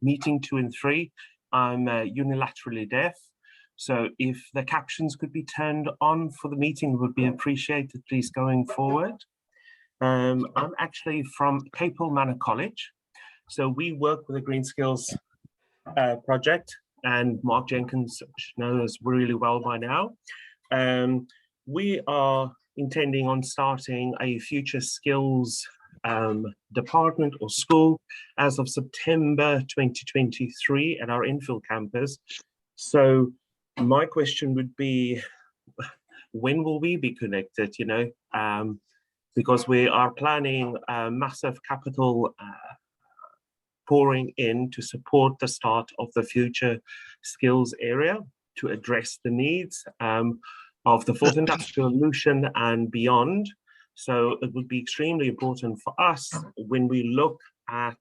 meeting 2 and 3, I'm unilaterally deaf. So if the captions could be turned on for the meeting, it would be appreciated, please, going forward. I'm actually from Capel Manor College. So we work with the Green Skills project, and Mark Jenkins knows really well by now. We are intending on starting a future skills department or school as of September 2023 at our Enfield campus. So my question would be, when will we be connected, you know? Because we are planning a massive capital pouring in to support the start of the future skills area to address the needs of the fourth industrial revolution and beyond. So it would be extremely important for us when we look at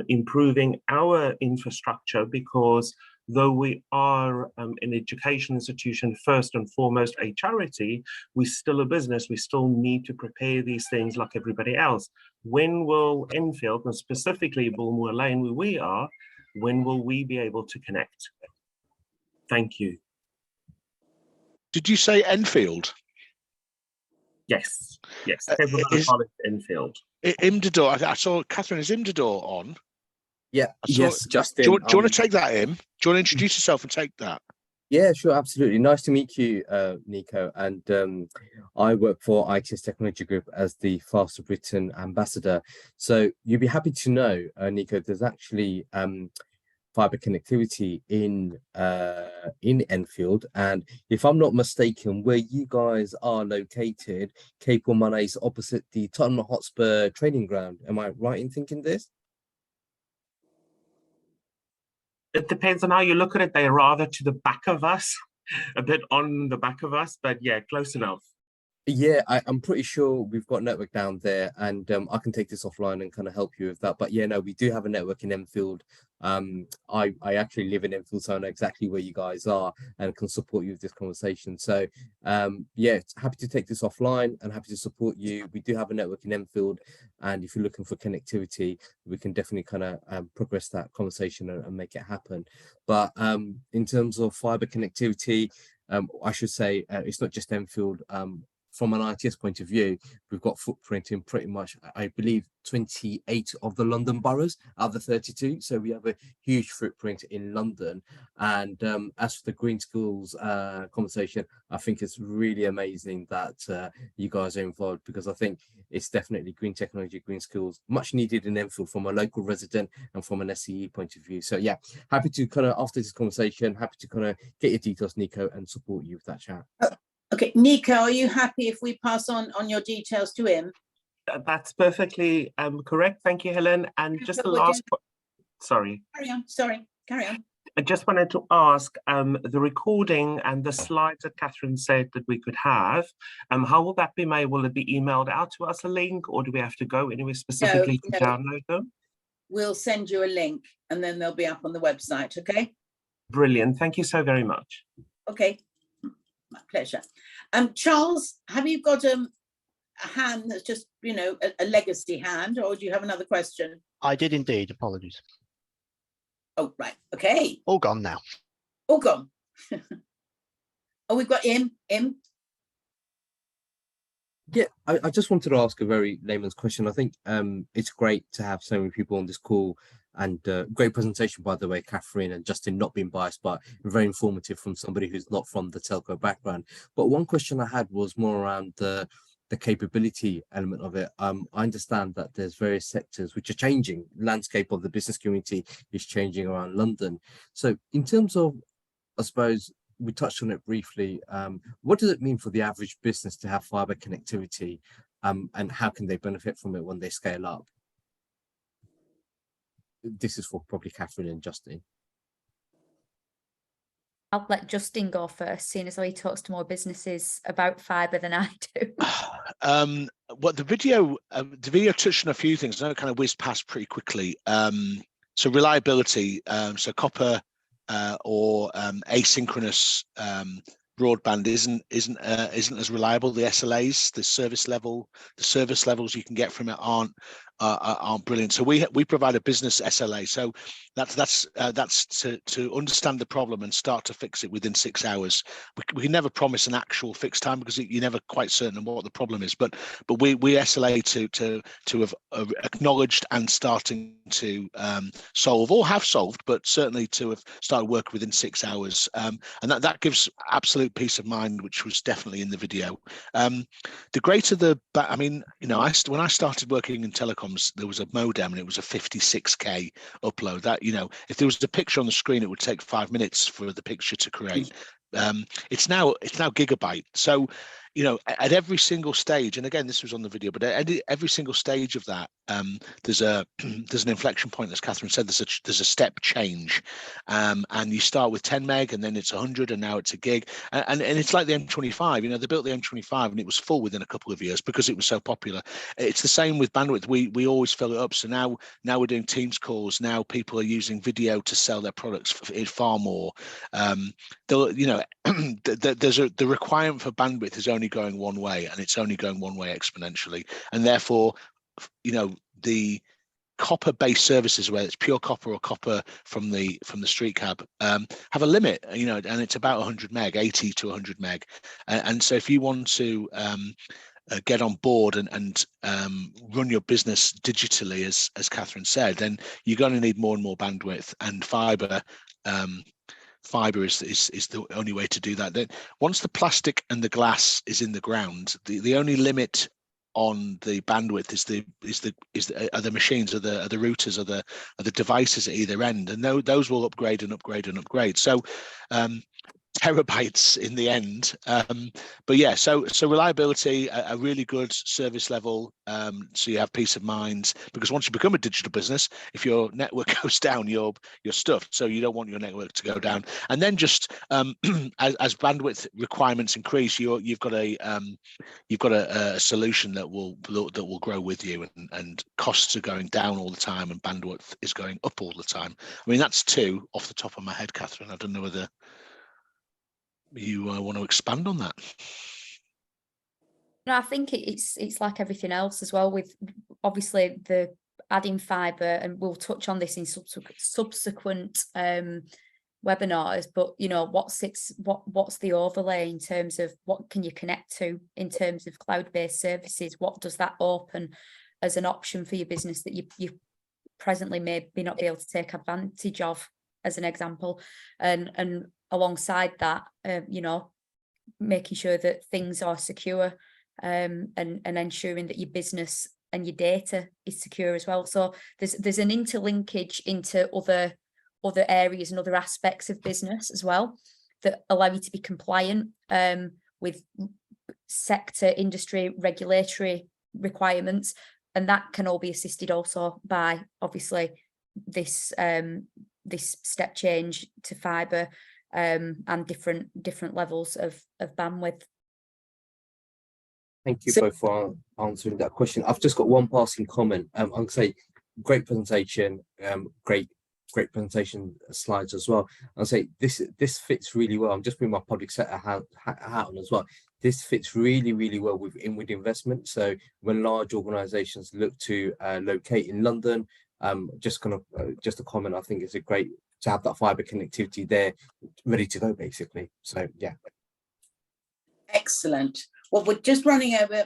improving our infrastructure, because though we are an education institution, first and foremost a charity, we're still a business. We still need to prepare these things like everybody else. When will Enfield, and specifically Bulmore Lane where we are, when will we be able to connect? Thank you. Did you say Enfield? Yes, yes. Enfield. Imdador, I saw Catherine, is Imdador on? Yeah, yes, Justin. Do you want to take that in? Do you want to introduce yourself and take that? Yeah, sure, absolutely. Nice to meet you, Nico. And I work for ITS Technology Group as the Faster Britain ambassador. So you'd be happy to know, Nico, there's actually fibre connectivity in Enfield. And if I'm not mistaken, where you guys are located, Capel Manor is opposite the Tottenham Hotspur training ground. Am I right in thinking this? It depends on how you look at it. They're rather to the back of us, a bit on the back of us, but yeah, close enough. Yeah, I'm pretty sure we've got network down there, and I can take this offline and kind of help you with that. But yeah, no, we do have a network in Enfield. I actually live in Enfield, so I know exactly where you guys are and can support you with this conversation. So yeah, happy to take this offline and happy to support you. We do have a network in Enfield, and if you're looking for connectivity, we can definitely kind of progress that conversation and make it happen. But in terms of fibre connectivity, I should say it's not just Enfield. From an ITS point of view, we've got footprint in pretty much, I believe, 28 of the London boroughs out of the 32. So we have a huge footprint in London. And as for the Green Schools conversation, I think it's really amazing that you guys are involved, because I think it's definitely green technology, green schools, much needed in Enfield from a local resident and from an SCE point of view. So yeah, happy to kind of, after this conversation, happy to kind of get your details, Nico, and support you with that chat. Okay, Nico, are you happy if we pass on your details to him? That's perfectly correct. Thank you, Helen. And just the last, sorry. Carry on, sorry, carry on. I just wanted to ask, the recording and the slides that Catherine said that we could have, how will that be made? Will it be emailed out to us, a link, or do we have to go anywhere specifically to download them? We'll send you a link and then they'll be up on the website, okay? Brilliant, thank you so very much. Okay. My pleasure. Charles, have you got a hand that's just, you know, a legacy hand, or do you have another question? I did indeed, apologies. Oh, right, okay. All gone now. All gone. Oh, we've got Im. Yeah, I just wanted to ask a very layman's question. I think it's great to have so many people on this call, and great presentation, by the way, Catherine and Justin, not being biased, but very informative from somebody who's not from the telco background. But one question I had was more around the the capability element of it. I understand that there's various sectors which are changing. Landscape of the business community is changing around London. So in terms of, I suppose we touched on it briefly, what does it mean for the average business to have fiber connectivity, and how can they benefit from it when they scale up? This is for probably Catherine and Justin. I'll let Justin go first, seeing as though he talks to more businesses about fibre than I do. What the video touched on a few things. I know it kind of whizzed past pretty quickly. So reliability, so copper or asynchronous broadband isn't as reliable. The SLAs, the service levels you can get from it aren't brilliant. So we provide a business SLA. So that's to understand the problem and start to fix it within 6 hours. We can never promise an actual fixed time because you're never quite certain of what the problem is. But we SLA to have acknowledged and starting to solve, or have solved, but certainly to have started work within 6 hours. And that gives absolute peace of mind, which was definitely in the video. The greater I mean, when I started working in telecoms, there was a modem and it was a 56K upload. That, if there was a picture on the screen, it would take 5 minutes for the picture to create. It's now gigabyte. So, at every single stage, and again, this was on the video, but at every single stage of that, there's an inflection point, as Catherine said. There's a step change, and you start with 10 meg, and then it's 100, and now it's a gig, and it's like the M25. They built the M25, and it was full within a couple of years because it was so popular. It's the same with bandwidth. We always fill it up. So now we're doing Teams calls. Now people are using video to sell their products far more. The requirement for bandwidth is only going one way, and it's only going one way exponentially, and therefore the copper-based services, whether it's pure copper or copper from the street cab, have a limit, and it's about 100 meg, 80 to 100 meg, and so if you want to get on board and run your business digitally, as Catherine said, then you're going to need more and more bandwidth, and fiber is the only way to do that. Then once the plastic and the glass is in the ground, the only limit on the bandwidth are the machines, are the routers, are the devices at either end, and those will upgrade and upgrade and upgrade. So terabytes in the end, but yeah, so reliability, a really good service level, so you have peace of mind, because once you become a digital business, if your network goes down, you're stuffed. So you don't want your network to go down. And then just as bandwidth requirements increase, you've got a solution that will grow with you, and costs are going down all the time, and bandwidth is going up all the time. I mean, that's two off the top of my head, Catherine. I don't know whether you want to expand on that. No, I think it's like everything else as well, with obviously the adding fibre, and we'll touch on this in subsequent webinars, but what's the overlay in terms of what can you connect to in terms of cloud-based services? What does that open as an option for your business that you presently may not be able to take advantage of, as an example, and alongside that, making sure that things are secure, and ensuring that your business and your data is secure as well. So there's an interlinkage into other areas and other aspects of business as well that allow you to be compliant with sector, industry, regulatory requirements, and that can all be assisted also by obviously this step change to fibre, and different levels of bandwidth. Thank you both for answering that question. I've just got one passing comment. I'll say great presentation, great presentation slides as well. I'll say this fits really well. I'm just putting my public sector hat on as well. This fits really, really well with inward investment. So when large organizations look to locate in London, just a comment, I think it's a great to have that fiber connectivity there ready to go, basically. So yeah. Excellent. Well, we're just running over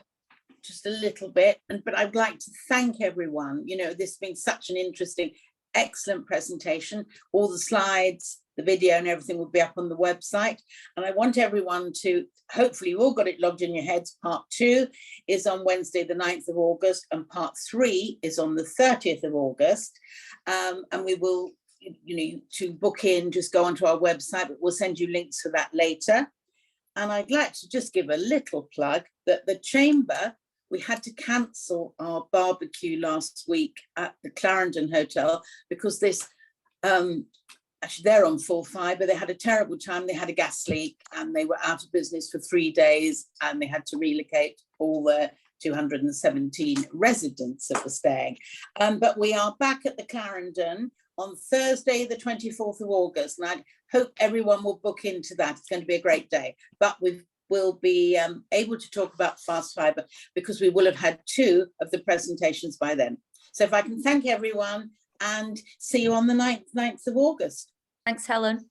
just a little bit, but I'd like to thank everyone. This has been such an interesting, excellent presentation. All the slides, the video and everything will be up on the website. And I want everyone to, hopefully you've all got it logged in your heads. Part 2 is on Wednesday, the 9th of August, and part 3 is on the 30th of August. And we will, to book in, just go onto our website, but we'll send you links for that later. And I'd like to just give a little plug that the Chamber, we had to cancel our barbecue last week at the Clarendon Hotel because this, actually they're on full fibre, they had a terrible time, they had a gas leak and they were out of business for 3 days and they had to relocate all their 217 residents that were staying. But we are back at the Clarendon on Thursday, the 24th of August, and I hope everyone will book into that. It's going to be a great day. But we will be able to talk about fast fibre because we will have had 2 of the presentations by then. So if I can thank everyone and see you on the 9th of August. Thanks, Helen.